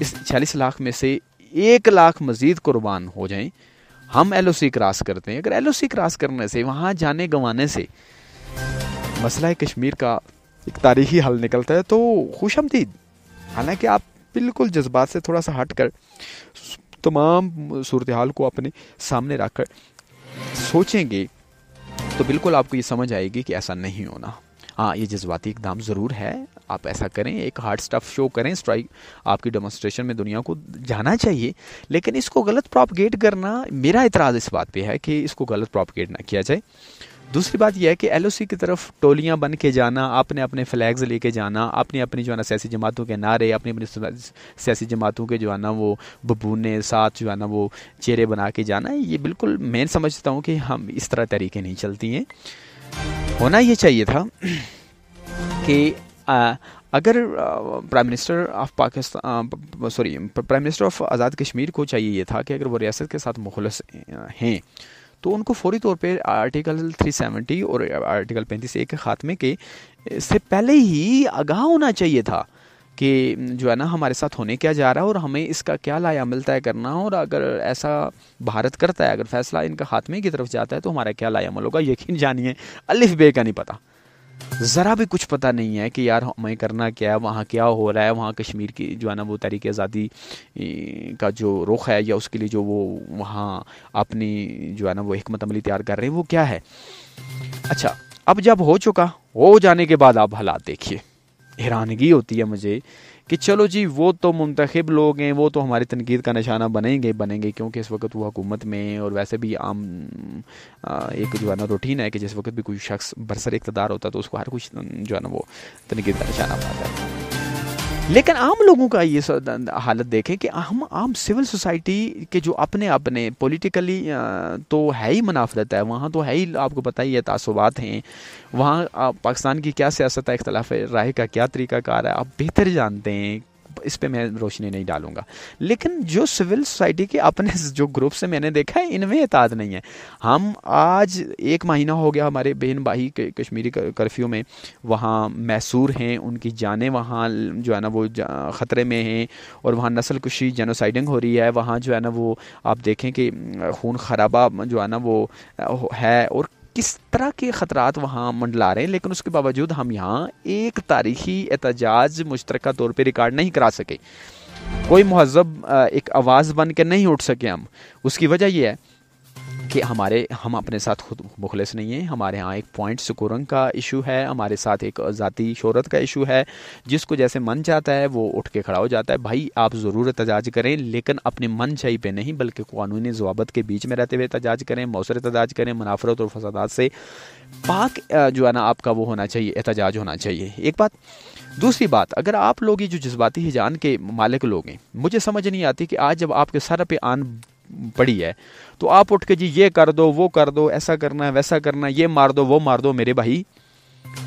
اس 46 لاکھ میں سے 1 لاکھ مزید قربان ہو جائیں، ہم ایل او سی کراس کرتے ہیں، اگر ایل او سی کراس کرنے سے، وہاں جانے گنوانے سے مسئلہ کشمیر کا ایک تاریخی حل نکلتا ہے تو خوش آمدید. حالانکہ آپ بالکل جذبات سے تھوڑا سا ہٹ کر تمام صورتحال کو اپنے سامنے رکھ کر سوچیں گے تو بالکل آپ کو یہ سمجھ آئے گی کہ ایسا نہیں ہونا. ہاں، یہ جذباتی اقدام ضرور ہے، آپ ایسا کریں، ایک ہارڈ سٹف شو کریں، اسٹرائک آپ کی ڈیمونسٹریشن میں دنیا کو جانا چاہیے، لیکن اس کو غلط پروپیگیٹ کرنا، میرا اعتراض اس بات پہ ہے کہ اس کو غلط پروپیگیٹ نہ کیا جائے. دوسری بات یہ ہے کہ ایل او سی کی طرف ٹولیاں بن کے جانا، اپنے اپنے فلیگز لے کے جانا، اپنی اپنی جو ہے نا سیاسی جماعتوں کے نعرے، اپنی اپنی سیاسی جماعتوں کے جو ہے نا وہ ببونے ساتھ جو ہے نا وہ چہرے بنا کے جانا، یہ بالکل میں سمجھتا ہوں کہ ہم اس طرح طریقے نہیں چلتی ہیں. ہونا یہ چاہیے تھا کہ اگر prime minister of Pakistan prime minister of Azad Kashmir کو چاہیے یہ تھا کہ اگر وہ ریاست کے ساتھ مخلص ہیں تو ان کو فوری طور پہ آرٹیکل 370 اور آرٹیکل 35A کے خاتمے کے سے پہلے ہی آگاہ ہونا چاہیے تھا کہ جو ہے نا ہمارے ساتھ ہونے کیا جا رہا ہے اور ہمیں اس کا کیا لائحہ عمل طے کرنا، اور اگر ایسا بھارت کرتا ہے، اگر فیصلہ ان کا خاتمے کی طرف جاتا ہے تو ہمارا کیا لائحہ عمل ہوگا. یقین جانیے الف بے کا نہیں پتا، ذرا بھی کچھ پتہ نہیں ہے کہ یار ہمیں کرنا کیا ہے، وہاں کیا ہو رہا ہے، وہاں کشمیر کی جو ہے نا وہ تحریک آزادی کا جو رخ ہے یا اس کے لیے جو وہ وہاں اپنی جو ہے نا وہ حکمت عملی تیار کر رہے ہیں وہ کیا ہے. اچھا، اب جب ہو چکا، ہو جانے کے بعد آپ حالات دیکھیے. حیرانگی ہوتی ہے مجھے کہ چلو جی وہ تو منتخب لوگ ہیں، وہ تو ہماری تنقید کا نشانہ بنیں گے کیونکہ اس وقت وہ حکومت میں، اور ویسے بھی عام ایک جو ہے نا روٹین ہے کہ جس وقت بھی کوئی شخص برسر اقتدار ہوتا ہے تو اس کو ہر کچھ جو ہے نا وہ تنقید کا نشانہ بناتا ہے. لیکن عام لوگوں کا یہ حالت دیکھیں کہ ہم عام سول سوسائٹی کے جو اپنے پولیٹیکلی تو ہے ہی منافرت ہے، وہاں تو ہے ہی، آپ کو پتہ ہی ہے، تعصبات ہیں وہاں. پاکستان کی کیا سیاست ہے، اختلاف رائے کا کیا طریقہ کار ہے، آپ بہتر جانتے ہیں، اس پہ میں روشنی نہیں ڈالوں گا. لیکن جو سول سوسائٹی کے اپنے جو گروپ سے میں نے دیکھا ہے، ان میں اطاعت نہیں ہے. ہم آج 1 مہینہ ہو گیا ہمارے بہن بھائی کے کشمیری کرفیو میں وہاں محصور ہیں، ان کی جانیں وہاں جو ہے نا وہ خطرے میں ہیں، اور وہاں نسل کشی جینوسائڈنگ ہو رہی ہے، وہاں جو ہے نا وہ آپ دیکھیں کہ خون خرابہ جو ہے نا وہ ہے، اور کس طرح کے خطرات وہاں منڈلا رہے ہیں. لیکن اس کے باوجود ہم یہاں ایک تاریخی احتجاج مشترکہ طور پہ ریکارڈ نہیں کرا سکے، کوئی مہذب ایک آواز بن کے نہیں اٹھ سکے ہم. اس کی وجہ یہ ہے کہ ہم اپنے ساتھ خود مخلص نہیں ہیں. ہمارے ہاں ایک پوائنٹ سکورنگ کا ایشو ہے، ہمارے ساتھ ایک ذاتی شہرت کا ایشو ہے، جس کو جیسے من چاہتا ہے وہ اٹھ کے کھڑا ہو جاتا ہے. بھائی آپ ضرور احتجاج کریں، لیکن اپنے من چاہی پہ نہیں بلکہ قانونی ضوابط کے بیچ میں رہتے ہوئے احتجاج کریں، مؤثر احتجاج کریں، منافرت اور فسادات سے پاک جو ہے نا آپ کا وہ ہونا چاہیے، احتجاج ہونا چاہیے. ایک بات. دوسری بات، اگر آپ لوگ یہ جو جذباتی ہجان کے مالک لوگ ہیں، مجھے سمجھ نہیں آتی کہ آج جب آپ کے سر پہ آن پڑی ہے تو آپ اٹھ کے جی یہ کر دو، وہ کر دو، ایسا کرنا ہے، ویسا کرنا ہے، یہ مار دو، وہ مار دو. میرے بھائی،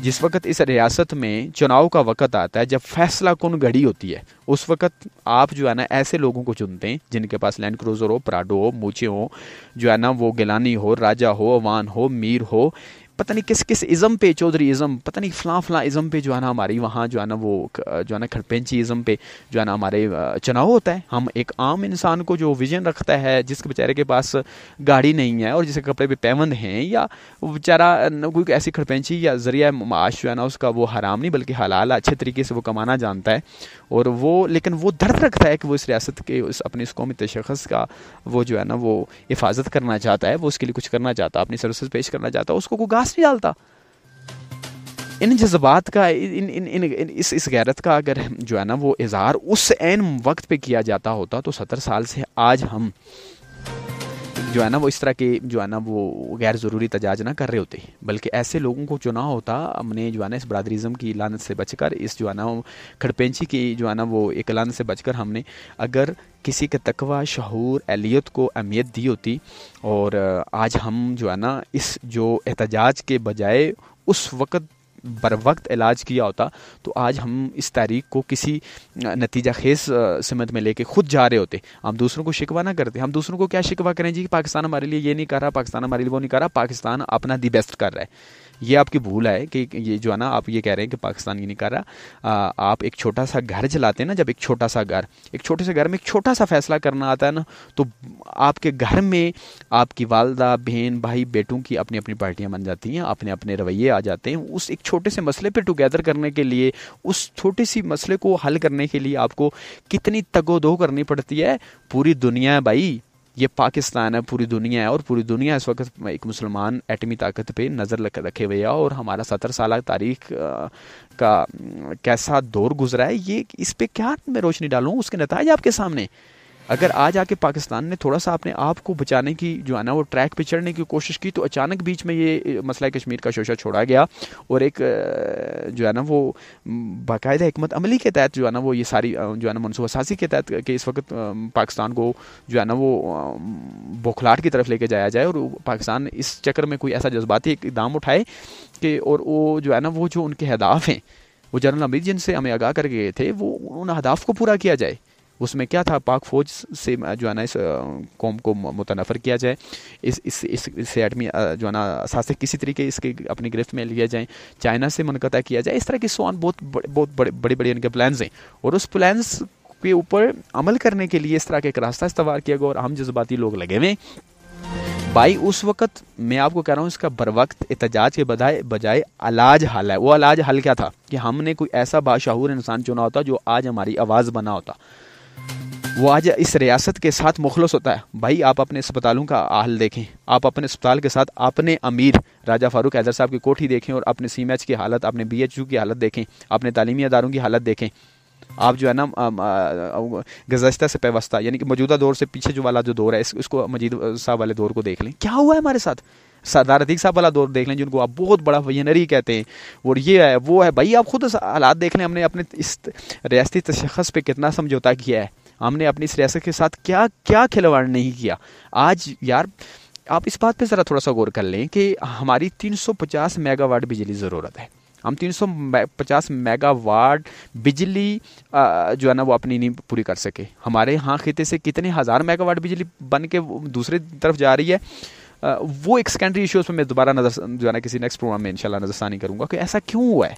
جس وقت اس ریاست میں چناؤ کا وقت آتا ہے، جب فیصلہ کن گھڑی ہوتی ہے، اس وقت آپ جو ہے نا ایسے لوگوں کو چنتے ہیں جن کے پاس لینڈ کروزر ہو، پراڈو ہو، موچے ہو، جو ہے نا وہ گیلانی ہو، راجہ ہو، اوان ہو، میر ہو، پتہ نہیں کس ازم پہ، چودھری ازم، پتہ نہیں فلاں ازم پہ جو ہے نا ہماری وہاں جو ہے نا وہ جو ہے نا کھڑپینچی ازم پہ جو ہے نا ہمارے چناؤ ہوتا ہے. ہم ایک عام انسان کو جو ویژن رکھتا ہے، جس کے بیچارے کے پاس گاڑی نہیں ہے اور جس کے کپڑے پہ پیوند ہیں، یا بیچارہ کوئی ایسی کھڑپینچی یا ذریعہ معاش جو ہے نا اس کا وہ حرام نہیں بلکہ حلال، اچھے طریقے سے وہ کمانا جانتا ہے، اور وہ لیکن وہ درد رکھتا ہے کہ وہ اس ریاست کے اپنے اس قومی تشخص کا وہ جو ہے نا وہ حفاظت کرنا چاہتا ہے، وہ اس کے لیے کچھ کرنا چاہتا ہے، اپنی سروسز پیش کرنا چاہتا ہے، اس کو کوئی گھاس نہیں ڈالتا. ان جذبات کا، اس غیرت کا اگر جو ہے نا وہ اظہار اس عین وقت پہ کیا جاتا ہوتا تو 70 سال سے آج ہم جو ہے نا وہ اس طرح کے جو ہے نا وہ غیر ضروری احتجاج نہ کر رہے ہوتے، بلکہ ایسے لوگوں کو چنا ہوتا. ہم نے جو ہے نا اس برادریزم کی لعنت سے بچ کر، اس جو ہے نا کھڑپینچی کی جو ہے نا وہ ایک لعنت سے بچ کر، ہم نے اگر کسی کے تقوی، شعور، اہلیت کو اہمیت دی ہوتی، اور آج ہم جو ہے نا اس جو احتجاج کے بجائے اس وقت بر وقت علاج کیا ہوتا تو آج ہم اس تحریک کو کسی نتیجہ خیز سمت میں لے کے خود جا رہے ہوتے. ہم دوسروں کو شکوہ نہ کرتے. ہم دوسروں کو کیا شکوہ کریں جی, پاکستان ہمارے لیے یہ نہیں کر رہا, پاکستان ہمارے لیے وہ نہیں کر رہا. پاکستان اپنا دی بیسٹ کر رہا ہے. یہ آپ کی بھول ہے کہ یہ جو ہے نا, آپ یہ کہہ رہے ہیں کہ پاکستان یہ نہیں کر رہا. آپ ایک چھوٹا سا گھر چلاتے ہیں نا, جب ایک چھوٹا سا گھر, ایک چھوٹے سے گھر میں ایک چھوٹا سا فیصلہ کرنا آتا ہے نا, تو آپ کے گھر میں آپ کی والدہ, بہن, بھائی, بیٹوں کی اپنی اپنی پارٹیاں بن جاتی ہیں, اپنے اپنے رویے آ جاتے ہیں. اس ایک چھوٹے سے مسئلے پہ ٹوگیدر کرنے کے لیے, اس چھوٹے سی مسئلے کو حل کرنے کے لیے آپ کو کتنی تگ و دو کرنی پڑتی ہے. پوری دنیا ہے بھائی, یہ پاکستان ہے, پوری دنیا ہے, اور پوری دنیا اس وقت ایک مسلمان ایٹمی طاقت پہ نظر رکھے ہوئے ہے. اور ہمارا 70 سالہ تاریخ کا کیسا دور گزرا ہے, یہ اس پہ کیا میں روشنی ڈالوں, اس کے نتائج آپ کے سامنے. اگر آج آ کے پاکستان نے تھوڑا سا اپنے آپ کو بچانے کی جو ہے نا وہ ٹریک پہ چڑھنے کی کوشش کی, تو اچانک بیچ میں یہ مسئلہ کشمیر کا شوشہ چھوڑا گیا, اور ایک جو ہے نا وہ باقاعدہ حکمت عملی کے تحت جو ہے نا وہ یہ ساری جو ہے نا منصوبہ سازی کے تحت کہ اس وقت پاکستان کو جو ہے نا وہ بوکھلاٹ کی طرف لے کے جایا جائے, اور پاکستان اس چکر میں کوئی ایسا جذباتی اقدام اٹھائے کہ, اور وہ جو ہے نا وہ جو ان کے اہداف ہیں, وہ جنرل امیر جن سے ہمیں آگاہ کر گئے تھے, وہ ان اہداف کو پورا کیا جائے. اس میں کیا تھا, پاک فوج سے جو ہے نا اس قوم کو متنفر کیا جائے, اس ایٹمی جو ہے نا اثاثے کسی طریقے اس کے اپنی گرفت میں لیا جائیں, چائنا سے منقطع کیا جائے. اس طرح کے سوال بہت بڑے ان کے پلانز ہیں, اور اس پلانز کے اوپر عمل کرنے کے لیے اس طرح کا ایک راستہ استوار کیا گیا, اور ہم جذباتی لوگ لگے ہوئے بھائی. اس وقت میں آپ کو کہہ رہا ہوں, اس کا بر وقت احتجاج کے بجائے علاج حل ہے. وہ علاج حل کیا تھا کہ ہم نے کوئی ایسا باشعور انسان چنا ہوتا جو آج ہماری آواز بنا ہوتا, وہ آج اس ریاست کے ساتھ مخلص ہوتا ہے. بھائی آپ اپنے اسپتالوں کا حال دیکھیں, آپ اپنے اسپتال کے ساتھ اپنے امیر راجہ فاروق حیدر صاحب کی کوٹھی دیکھیں, اور اپنے سی ایچ کی حالت, اپنے بی ایچ یو کی حالت دیکھیں, اپنے تعلیمی اداروں کی حالت دیکھیں. آپ جو ہے نا گزشتہ سے پیوستہ یعنی کہ موجودہ دور سے پیچھے جو والا جو دور ہے, اس کو مجید صاحب والے دور کو دیکھ لیں, کیا ہوا ہے ہمارے ساتھ. سردار عتیق صاحب والا دور دیکھ لیں, جن کو آپ بہت بڑا ویژنری کہتے ہیں, اور یہ ہے وہ ہے. بھائی آپ خود حالات دیکھ لیں, ہم نے اپنے اس ریاستی تشخص پہ کتنا سمجھوتا کیا ہے, ہم نے اپنی اس ریاست کے ساتھ کیا کھلواڑ نہیں کیا. آج یار آپ اس بات پہ ذرا تھوڑا سا غور کر لیں کہ ہماری 350 میگا واٹ بجلی ضرورت ہے. ہم 350 میگا واٹ بجلی جو ہے نا وہ اپنی نہیں پوری کر سکے. ہمارے ہاں خطے سے کتنے ہزار میگا واٹ بجلی بن کے دوسری طرف جا رہی ہے. وہ ایک سیکنڈری ایشوز پہ میں دوبارہ نظر جو ہے نا کسی نیکسٹ پروگرام میں انشاءاللہ نظر ثانی کروں گا کہ ایسا کیوں ہوا ہے.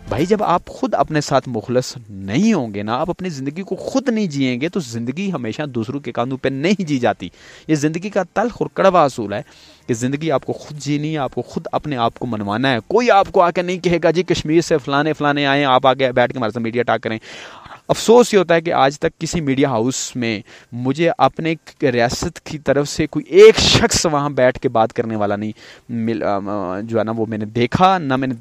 بھائی جب آپ خود اپنے ساتھ مخلص نہیں ہوں گے نا, آپ اپنی زندگی کو خود نہیں جئیں گے, تو زندگی ہمیشہ دوسروں کے کاندھوں پہ نہیں جی جاتی. یہ زندگی کا تلخ اور کڑوا اصول ہے کہ زندگی آپ کو خود جینی ہے, آپ کو خود اپنے آپ کو منوانا ہے. کوئی آپ کو آ کے نہیں کہے گا جی کشمیر سے فلانے آئے, آپ آگے بیٹھ کے ہمارے ساتھ میڈیا ٹاک کریں. افسوس یہ ہوتا ہے کہ آج تک کسی میڈیا ہاؤس میں مجھے اپنے ریاست کی طرف سے کوئی ایک شخص وہاں بیٹھ کے بات کرنے والا نہیں جو ہے نا وہ میں نے دیکھا, نہ میں نے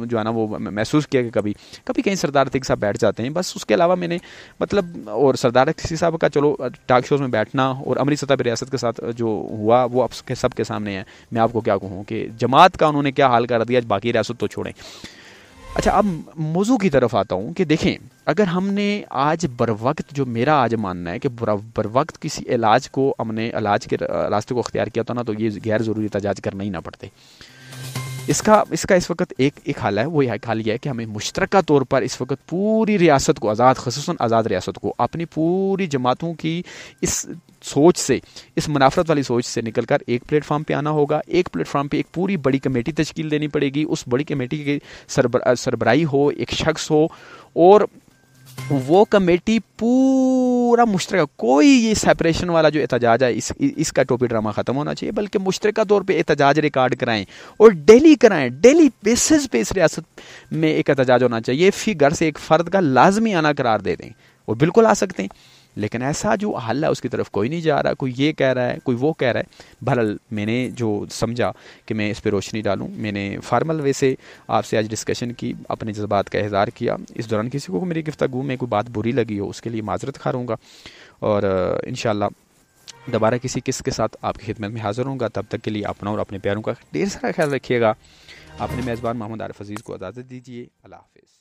جو ہے نا وہ محسوس کیا کہ کبھی کہیں سردار عتیق صاحب بیٹھ جاتے ہیں بس. اس کے علاوہ میں نے مطلب, اور سردار عتیق صاحب کا چلو ٹاک شوز میں بیٹھنا اور عملی سطح پہ ریاست کے ساتھ جو ہوا وہ اب سب کے سامنے ہے. میں آپ کو کیا کہوں کہ جماعت کا انہوں نے کیا حال کر دیا, باقی ریاست تو چھوڑیں. اچھا اب موضوع کی طرف آتا ہوں کہ دیکھیں, اگر ہم نے آج بر وقت, جو میرا آج ماننا ہے کہ بر وقت کسی علاج کو ہم نے علاج کے راستے کو اختیار کیا تو نا, تو یہ غیر ضروری احتجاج کرنا ہی نہ پڑتے. اس کا اس وقت ایک حال ہے, وہ حال یہ ہے کہ ہمیں مشترکہ طور پر اس وقت پوری ریاست کو خصوصاً آزاد ریاست کو اپنی پوری جماعتوں کی اس سوچ سے, اس منافرت والی سوچ سے نکل کر ایک پلیٹ فارم پہ آنا ہوگا. ایک پلیٹ فارم پہ ایک پوری بڑی کمیٹی تشکیل دینی پڑے گی. اس بڑی کمیٹی کی سربراہی ہو ایک شخص ہو, اور وہ کمیٹی پورا مشترکہ, کوئی یہ سیپریشن والا جو احتجاج ہے اس کا ٹوپی ڈرامہ ختم ہونا چاہیے, بلکہ مشترکہ طور پہ احتجاج ریکارڈ کرائیں اور ڈیلی بیسز پہ اس ریاست میں ایک احتجاج ہونا چاہیے. فی گھر سے ایک فرد کا لازمی آنا قرار دے دیں, اور بالکل آ سکتے ہیں, لیکن ایسا جو حل ہے اس کی طرف کوئی نہیں جا رہا. کوئی یہ کہہ رہا ہے, کوئی وہ کہہ رہا ہے. بہرحال میں نے جو سمجھا کہ میں اس پہ روشنی ڈالوں, میں نے فارمل وے سے آپ سے آج ڈسکشن کی, اپنے جذبات کا اظہار کیا. اس دوران کسی کو میری گفتگو میں کوئی بات بری لگی ہو اس کے لیے معذرت خواہ ہوں گا, اور انشاءاللہ دوبارہ کسی قسط کے ساتھ آپ کی خدمت میں حاضر ہوں گا. تب تک کے لیے اپنا اور اپنے پیاروں کا ڈھیر سارا خیال رکھیے گا. اپنے میزبان محمد عارف عزیز کو اجازت دیجیے. اللہ حافظ.